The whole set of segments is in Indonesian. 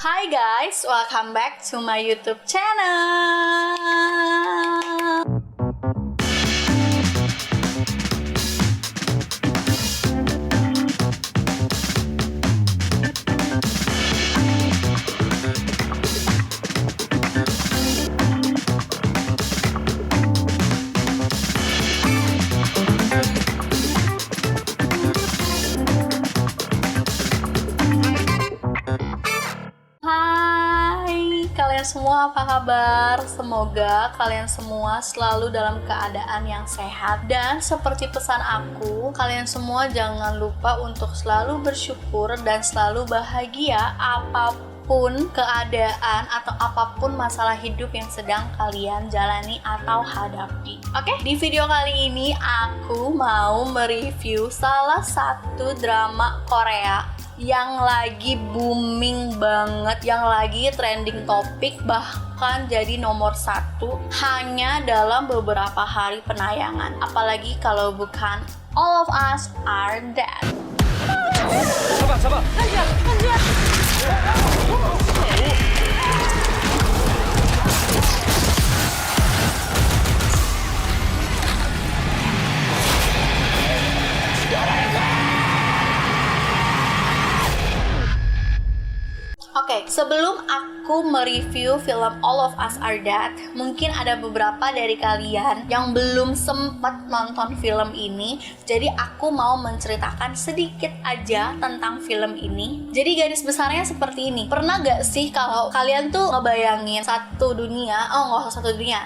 Hi guys, welcome back to my YouTube channel. Kalian semua apa kabar? Semoga kalian semua selalu dalam keadaan yang sehat. Dan seperti pesan aku, kalian semua jangan lupa untuk selalu bersyukur dan selalu bahagia apapun keadaan atau apapun masalah hidup yang sedang kalian jalani atau hadapi. Oke, di video kali ini aku mau mereview salah satu drama Korea yang lagi booming banget, yang lagi trending topik, bahkan jadi nomor 1 hanya dalam beberapa hari penayangan. Apalagi kalau bukan All of Us Are Dead. 잡아! Oke, sebelum aku mereview film All of Us Are Dead, mungkin ada beberapa dari kalian yang belum sempat nonton film ini. Jadi aku mau menceritakan sedikit aja tentang film ini. Jadi garis besarnya seperti ini. Pernah gak sih kalau kalian tuh ngebayangin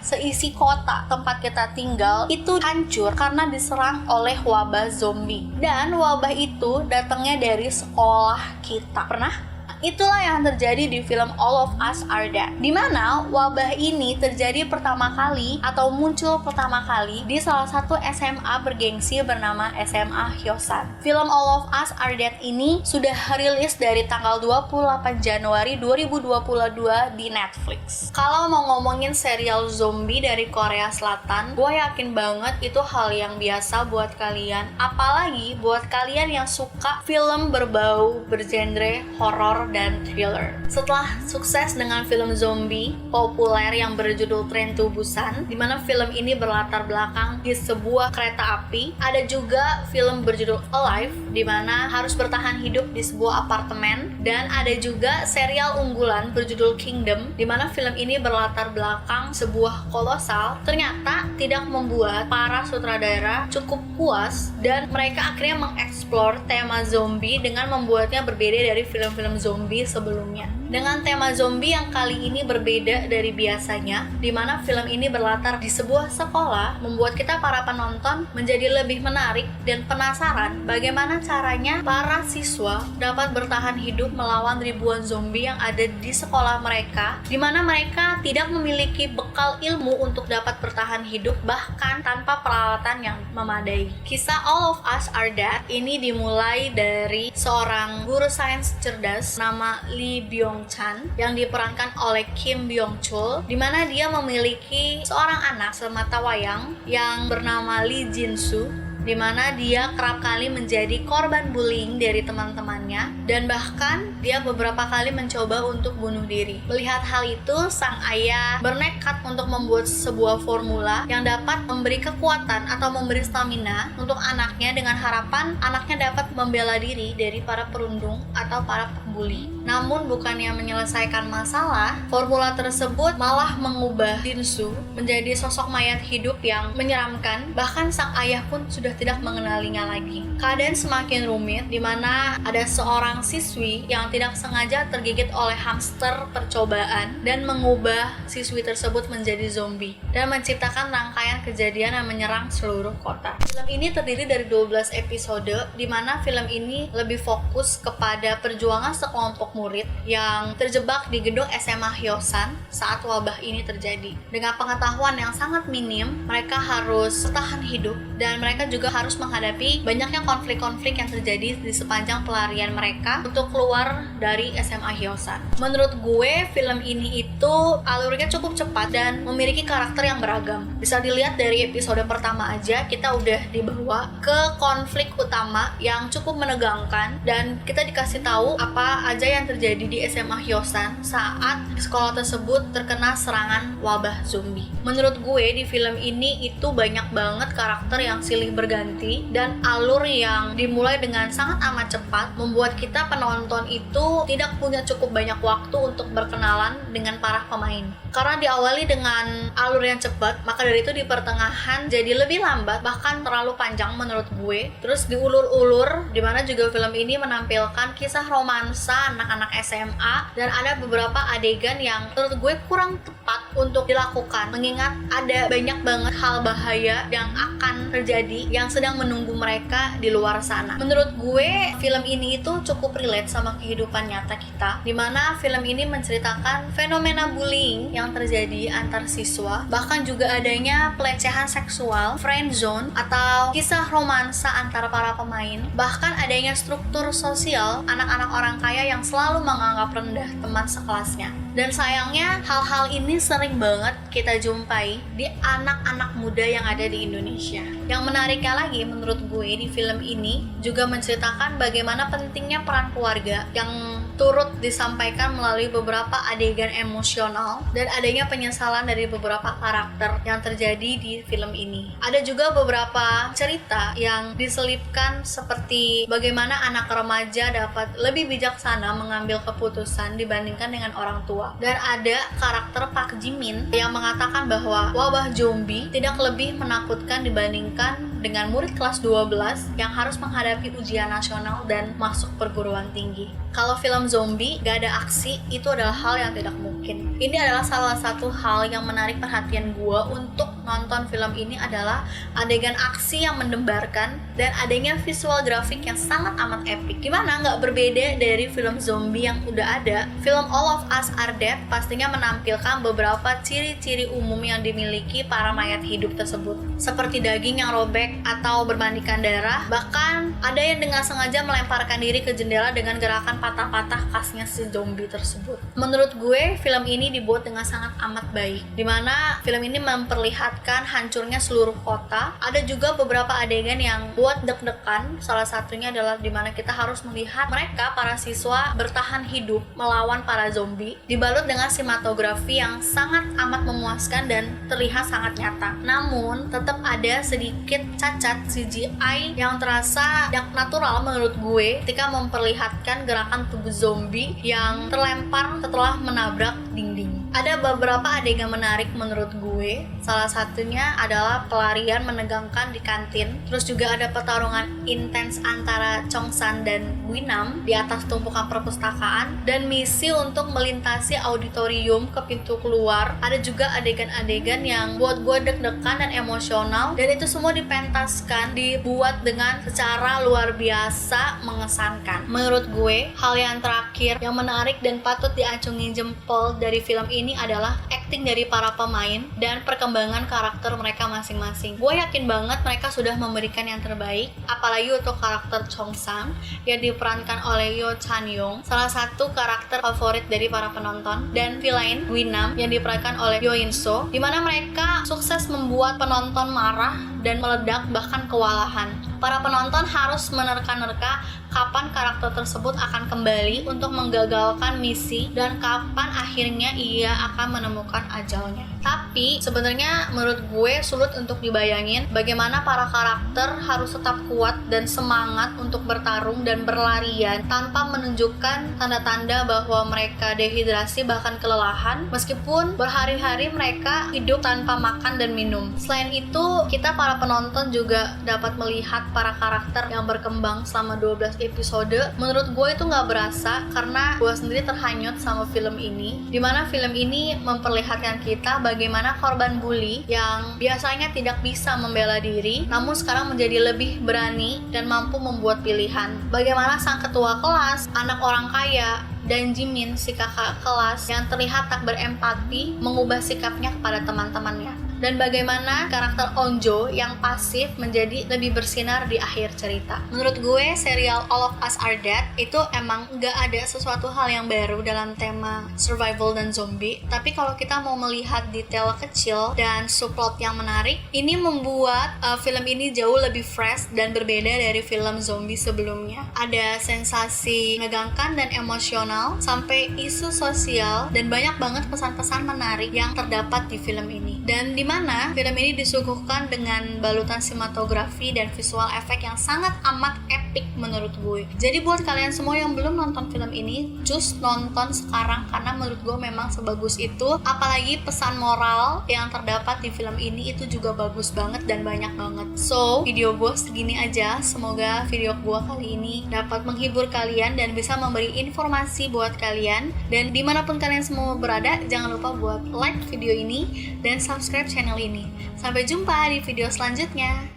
seisi kota tempat kita tinggal itu hancur karena diserang oleh wabah zombie. Dan wabah itu datangnya dari sekolah kita. Pernah? Itulah yang terjadi di film All of Us Are Dead, di mana wabah ini terjadi pertama kali atau muncul pertama kali di salah satu SMA bergengsi bernama SMA Hyosan. Film All of Us Are Dead ini sudah rilis dari tanggal 28 Januari 2022 di Netflix. Kalau mau ngomongin serial zombie dari Korea Selatan, gue yakin banget itu hal yang biasa buat kalian, apalagi buat kalian yang suka film berbau bergenre horor dan thriller. Setelah sukses dengan film zombie populer yang berjudul Train to Busan, di mana film ini berlatar belakang di sebuah kereta api, ada juga film berjudul Alive, di mana harus bertahan hidup di sebuah apartemen, dan ada juga serial unggulan berjudul Kingdom, di mana film ini berlatar belakang sebuah kolosal. Ternyata tidak membuat para sutradara cukup puas, dan mereka akhirnya mengeksplor tema zombie dengan membuatnya berbeda dari film-film zombie sebelumnya. Dengan tema zombie yang kali ini berbeda dari biasanya, di mana film ini berlatar di sebuah sekolah, membuat kita para penonton menjadi lebih menarik dan penasaran bagaimana caranya para siswa dapat bertahan hidup melawan ribuan zombie yang ada di sekolah mereka, di mana mereka tidak memiliki bekal ilmu untuk dapat bertahan hidup bahkan tanpa peralatan yang memadai. Kisah All of Us Are Dead ini dimulai dari seorang guru sains cerdas nama Lee Byung-chan yang diperankan oleh Kim Byung-chul, di mana dia memiliki seorang anak semata wayang yang bernama Lee Jin-soo, di mana dia kerap kali menjadi korban bullying dari teman-temannya, dan bahkan dia beberapa kali mencoba untuk bunuh diri. Melihat hal itu, sang ayah bernekat untuk membuat sebuah formula yang dapat memberi kekuatan atau memberi stamina untuk anaknya, dengan harapan anaknya dapat membela diri dari para perundung atau para pembuli. Namun bukannya menyelesaikan masalah, formula tersebut malah mengubah Jin-soo menjadi sosok mayat hidup yang menyeramkan. Bahkan sang ayah pun sudah tidak mengenalinya lagi. Keadaan semakin rumit, di mana ada seorang siswi yang tidak sengaja tergigit oleh hamster percobaan dan mengubah siswi tersebut menjadi zombie dan menciptakan rangkaian kejadian yang menyerang seluruh kota. Film ini terdiri dari 12 episode, di mana film ini lebih fokus kepada perjuangan sekelompok murid yang terjebak di gedung SMA Hyosan saat wabah ini terjadi. Dengan pengetahuan yang sangat minim, mereka harus bertahan hidup dan mereka juga harus menghadapi banyaknya konflik-konflik yang terjadi di sepanjang pelarian mereka untuk keluar dari SMA Hyosan. Menurut gue, film ini itu alurnya cukup cepat dan memiliki karakter yang beragam. Bisa dilihat dari episode pertama aja, kita udah dibawa ke konflik utama yang cukup menegangkan dan kita dikasih tahu apa aja yang yang terjadi di SMA Hyosan saat sekolah tersebut terkena serangan wabah zombie. Menurut gue di film ini itu banyak banget karakter yang silih berganti dan alur yang dimulai dengan sangat amat cepat membuat kita penonton itu tidak punya cukup banyak waktu untuk berkenalan dengan para pemain. Karena diawali dengan alur yang cepat, maka dari itu di pertengahan jadi lebih lambat, bahkan terlalu panjang menurut gue. Terus diulur-ulur, dimana juga film ini menampilkan kisah romansa anak-anak SMA dan ada beberapa adegan yang menurut gue kurang tepat untuk dilakukan, mengingat ada banyak banget hal bahaya yang akan terjadi yang sedang menunggu mereka di luar sana. Menurut gue film ini itu cukup relate sama kehidupan nyata kita, dimana film ini menceritakan fenomena bullying yang terjadi antar siswa, bahkan juga adanya pelecehan seksual, friend zone, atau kisah romansa antara para pemain, bahkan adanya struktur sosial anak-anak orang kaya yang selalu menganggap rendah teman sekelasnya. Dan sayangnya hal-hal ini sering banget kita jumpai di anak-anak muda yang ada di Indonesia. Yang menariknya lagi menurut gue di film ini juga menceritakan bagaimana pentingnya peran keluarga yang turut disampaikan melalui beberapa adegan emosional dan adanya penyesalan dari beberapa karakter yang terjadi di film ini. Ada juga beberapa cerita yang diselipkan seperti bagaimana anak remaja dapat lebih bijaksana mengambil keputusan dibandingkan dengan orang tua. Dan ada karakter Park Jimin yang mengatakan bahwa wabah zombie tidak lebih menakutkan dibandingkan dengan murid kelas 12 yang harus menghadapi ujian nasional dan masuk perguruan tinggi. Kalau film zombie gak ada aksi, itu adalah hal yang tidak mungkin. Ini adalah salah satu hal yang menarik perhatian gue untuk nonton film ini adalah adegan aksi yang mendembarkan dan adanya visual grafik yang sangat amat epic. Gimana nggak berbeda dari film zombie yang udah ada, film All of Us Are Dead pastinya menampilkan beberapa ciri-ciri umum yang dimiliki para mayat hidup tersebut, seperti daging yang robek atau bermandikan darah, bahkan ada yang dengan sengaja melemparkan diri ke jendela dengan gerakan patah-patah khasnya si zombie tersebut. Menurut gue, film ini dibuat dengan sangat amat baik, dimana film ini memperlihatkan hancurnya seluruh kota. Ada juga beberapa adegan yang buat deg-degan, salah satunya adalah dimana kita harus melihat mereka, para siswa, bertahan hidup melawan para zombie, dibalut dengan sinematografi yang sangat amat memuaskan dan terlihat sangat nyata. Namun, tetap ada sedikit cacat CGI yang terasa tidak natural menurut gue ketika memperlihatkan gerakan tubuh zombie yang terlempar setelah menabrak dinding. Ada beberapa adegan menarik menurut gue, salah satunya adalah pelarian menegangkan di kantin, terus juga ada pertarungan intens antara Chongsan dan Guinam di atas tumpukan perpustakaan, dan misi untuk melintasi auditorium ke pintu keluar. Ada juga adegan-adegan yang buat gue deg-degan dan emosional, dan itu semua dipentaskan, dibuat dengan secara luar biasa mengesankan. Menurut gue, hal yang terakhir yang menarik dan patut diacungi jempol dari film ini adalah acting dari para pemain dan perkembangan karakter mereka masing-masing. Gue yakin banget mereka sudah memberikan yang terbaik, apalagi untuk karakter Chongsan yang diperankan oleh Yo Chan Young, salah satu karakter favorit dari para penonton, dan villain Guinam yang diperankan oleh Yo In So, di mana mereka sukses membuat penonton marah dan meledak bahkan kewalahan. Para penonton harus menerka-nerka kapan karakter tersebut akan kembali untuk menggagalkan misi dan kapan akhirnya ia akan menemukan ajalnya. Tapi sebenarnya menurut gue sulit untuk dibayangin bagaimana para karakter harus tetap kuat dan semangat untuk bertarung dan berlarian tanpa menunjukkan tanda-tanda bahwa mereka dehidrasi bahkan kelelahan, meskipun berhari-hari mereka hidup tanpa makan dan minum. Selain itu, kita para penonton juga dapat melihat para karakter yang berkembang selama 12 episode. Menurut gue itu gak berasa karena gue sendiri terhanyut sama film ini, dimana film ini memperlihatkan kita bagaimana korban bully yang biasanya tidak bisa membela diri namun sekarang menjadi lebih berani dan mampu membuat pilihan. Bagaimana sang ketua kelas, anak orang kaya, dan Jimin, si kakak kelas yang terlihat tak berempati, mengubah sikapnya kepada teman-temannya. dan bagaimana karakter Onjo yang pasif menjadi lebih bersinar di akhir cerita. Menurut gue, serial All of Us Are Dead itu emang gak ada sesuatu hal yang baru dalam tema survival dan zombie, tapi kalau kita mau melihat detail kecil dan subplot yang menarik, ini membuat film ini jauh lebih fresh dan berbeda dari film zombie sebelumnya. Ada sensasi menegangkan dan emosional sampai isu sosial dan banyak banget pesan-pesan menarik yang terdapat di film ini. Dan di mana film ini disuguhkan dengan balutan sinematografi dan visual efek yang sangat amat epic menurut gue. Jadi buat kalian semua yang belum nonton film ini, just nonton sekarang karena menurut gue memang sebagus itu. Apalagi pesan moral yang terdapat di film ini itu juga bagus banget dan banyak banget. So, video gue segini aja. Semoga video gue kali ini dapat menghibur kalian dan bisa memberi informasi buat kalian. Dan dimanapun kalian semua berada, jangan lupa buat like video ini dan subscribe channel ini. Sampai jumpa di video selanjutnya.